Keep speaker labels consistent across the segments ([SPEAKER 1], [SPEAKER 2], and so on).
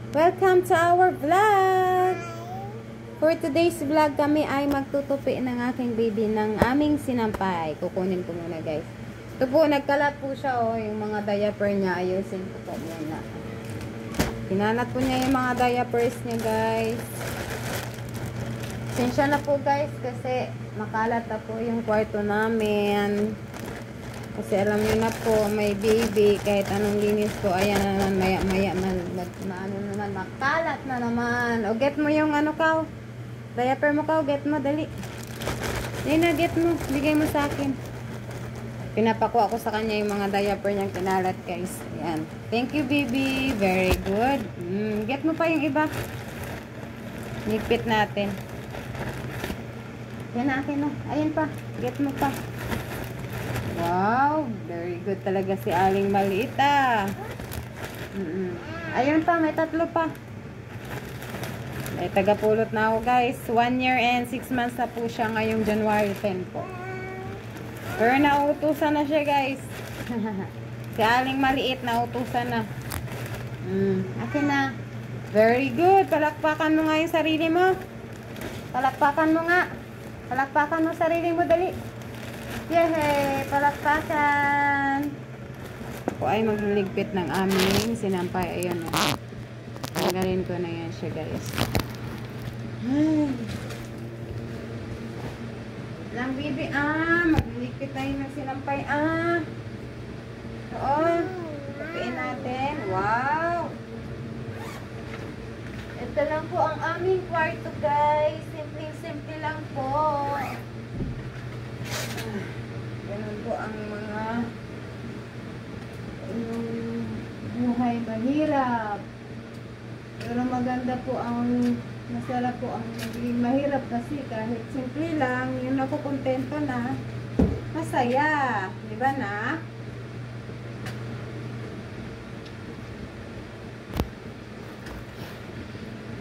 [SPEAKER 1] Welcome to our vlog! For today's vlog, kami ay magtutupi ng aking baby ng aming sinampay. Kukunin ko muna, guys. Ito po, nagkalat po siya, oh. Yung mga diaper niya, ayusin ko po muna. Kinanat po niya yung mga diapers niya, guys. Sensya na po, guys, kasi makalat na po yung kwarto namin. Kasi alam niyo na po, may baby, kahit anong linis po, ayan na naman, maya, naman, makalat na naman. O, get mo yung ano ka, diaper mo ka, get mo, dali. Yan na, get mo, bigay mo sa akin. Pinapakuha ko sa kanya yung mga diaper niyang kinalat, guys. Ayan. Thank you, baby. Very good. Get mo pa yung iba. Nipit natin. Yan na akin, no. Ayan pa, get mo pa. Wow, very good talaga si Aling Maliit, ah. Ayun pa, may tatlo pa. May tagapulot na ako, guys. 1 year and 6 months na po siya ngayong January 10 po. Pero nautusan na siya, guys. Si Aling Maliit, nautusan na. Akin na. Very good. Palakpakan mo nga yung sarili mo. Palakpakan mo nga. Palakpakan mo sarili mo, dali. Yehey! Palakpakan! Ako ay magliligpit ng aming sinampay. Ayan o. Tanggalin ko na yan siya, guys. Lang, baby. Magliligpit tayo ng sinampay. Oo. Tapiin natin. Wow! Ito lang po ang aming kwarto, guys. Simple lang po. Ganun po ang mga buhay mahirap. Pero maganda po ang masarap po ang magiging mahirap kasi kahit simple lang, yung nakukontento na, masaya. Diba na?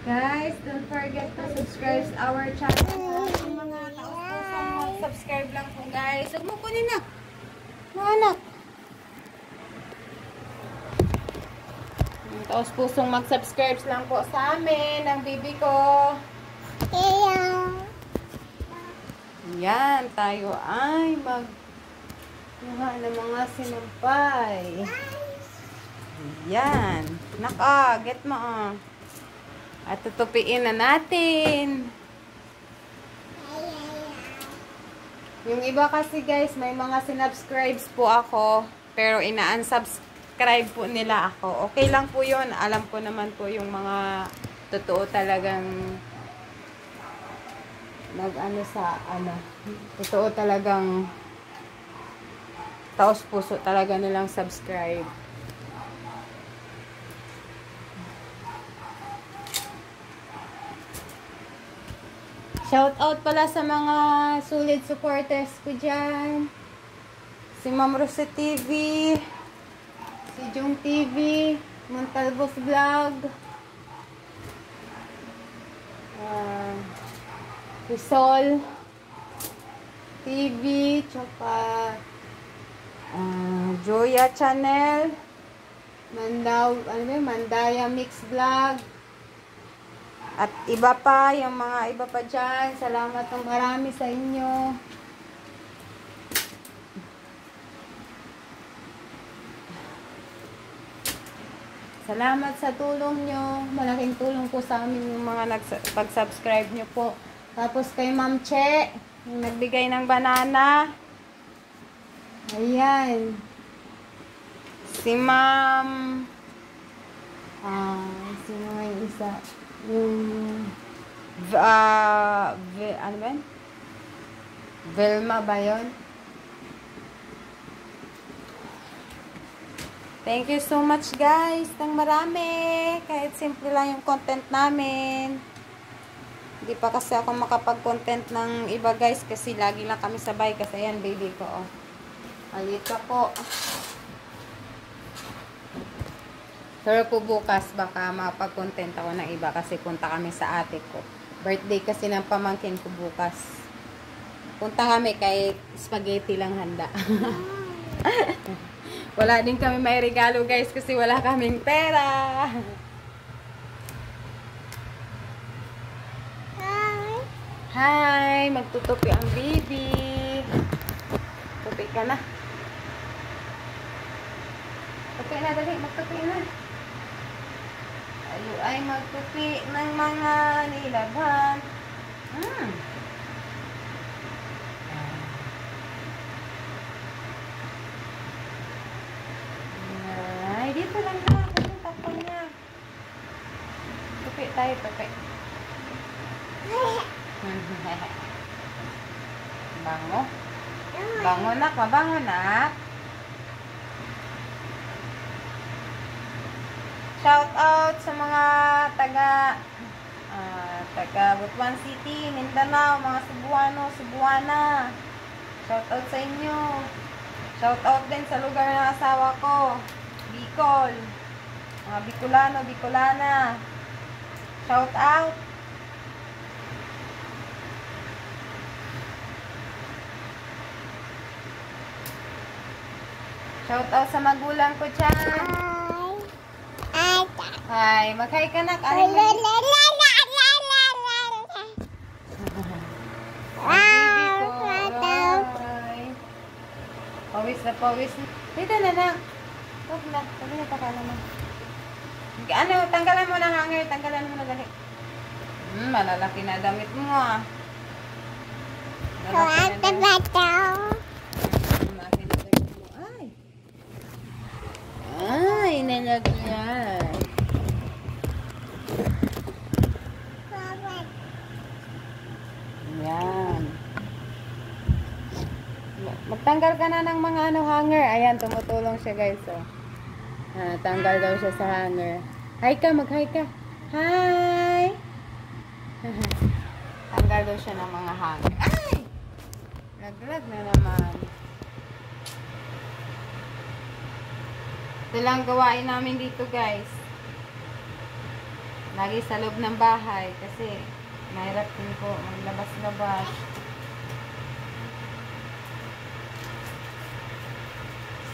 [SPEAKER 1] Guys, don't forget to subscribe our channel. Yung mga taos-pusong subscribe lang po, guys. Huwag mo kunin na. Mga anak. Taos-pusong mag-subscribe lang po sa amin, ng baby ko. Yan, tayo ay magkuha ng mga sinampay. Yan. Naka, get mo, At tutupiin na natin. Yung iba kasi, guys, may mga sinubscribes po ako, pero ina-unsubscribe po nila ako. Okay lang po yun. Alam ko naman po yung mga totoo talagang totoo talagang taos puso talaga nilang subscribe. Shout out pala sa mga solid supporters ko dyan. Si Ma'am Rose TV, si Jung TV, Montalvos Vlog, si Sol TV, tsaka Joya Channel, Mandaya Mix Vlog, at iba pa, yung mga iba pa dyan. Salamat ng marami sa inyo. Salamat sa tulong nyo. Malaking tulong po sa amin yung mga pag-subscribe nyo po. Tapos kay Ma'am Che, yung nagbigay ng banana. Ayan. Si Ma'am, sino nga yung isa? Ano ba yun? Velma ba yun? Thank you so much, guys, ng marami. Kahit simple lang yung content namin. Hindi pa kasi ako makapag-content ng iba, guys, kasi lagi lang kami sabay. Kasi yan, baby ko, Alita po. Pero po bukas baka mapag-content ako ng iba kasi punta kami sa ate ko. Birthday kasi ng pamangkin ko bukas. Punta kami kahit spaghetti lang handa. Wala din kami may regalo, guys, kasi wala kaming pera. Hi! Magtutupi ang baby. Tupi ka na. Tupi na, dali. Magtupi na. Tayo ay magtupi ng mga nilabhan. Ay, dito lang na. Kung tapon niya. Tupi tayo, tupi. Bango. Bango nak, mabango nak. Shout out sa mga taga Butuan City, Mindanao, mga Cebuano, Cebuana. Shout out sa inyo. Shout out din sa lugar ng asawa ko, Bicol. Mga Bicolano, Bicolana. Shout out. Shout out sa magulang ko dyan. Hi. Mag-hi ka na. Pawis na pawis. Dito na lang. Huwag na. Sabi na pa ka naman. Ano, tanggalan mo na hanger. Tanggalan mo na dali. Malalaki na damit mo ah. Malalaki na damit. Ay, nalagyan. Yan. Magtanggal ka na ng mga hanger. Ayan, tumutulong siya guys. Oh. Tanggal daw siya sa hanger. Hi ka, mag-hi ka. Hi! Tanggal daw siya ng mga hanger. Ay! Laglag na naman. Ito lang gawain namin dito guys. Lagi sa loob ng bahay kasi mahirap din po maglabas-labas.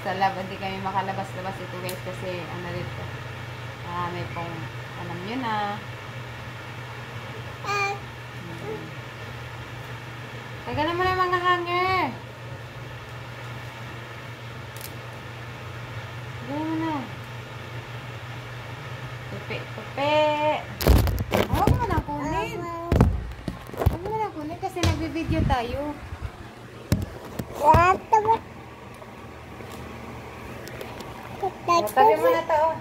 [SPEAKER 1] Sa lab, hindi kami makalabas-labas ito guys kasi ano dito. May pong alam nyo na. Tagalan mo na yung mga hanger. Gawin mo na. Tupi, tupi. Huwag mo na kunin. Huwag mo na kunin kasi nagbe-video tayo. Tabi mo na to.